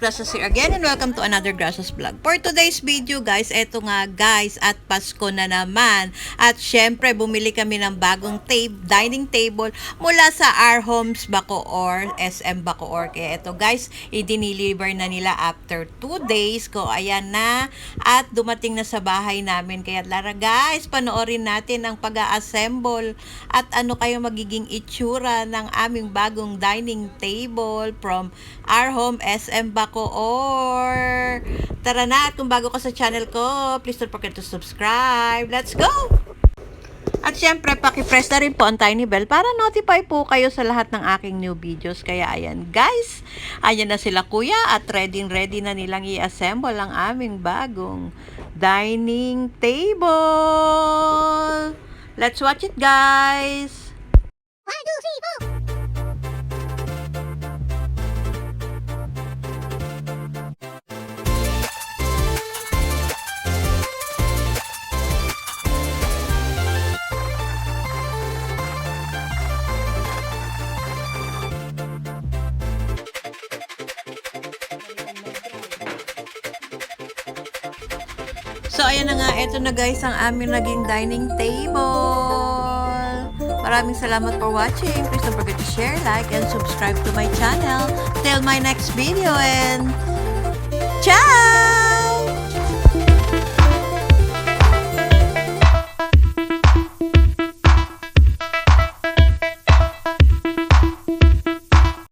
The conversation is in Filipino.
Gracias here again and welcome to another Gracias vlog. For today's video guys, eto nga guys at Pasko na naman. At syempre bumili kami ng bagong dining table mula sa Our Homes Bacoor, SM Bacoor. Kaya eto guys, i-deliver na nila after 2 days ko. Ayan na at dumating na sa bahay namin. Kaya Lara guys, panoorin natin ang pag-assemble at ano kayo magiging itsura ng aming bagong dining table from Our Home SM Bacoor. Tara na, at kung bago ka sa channel ko, please don't forget to subscribe. Let's go! At syempre, paki-press na rin po ang tiny bell para notify po kayo sa lahat ng aking new videos. Kaya ayan guys, ayan na sila kuya at ready na nilang i-assemble ang aming bagong dining table. Let's watch it guys! 1, 2, 3, 4. So, ayan na nga. Ito na guys ang aming naging dining table. Maraming salamat for watching. Please don't forget to share, like, and subscribe to my channel. Till my next video and ciao!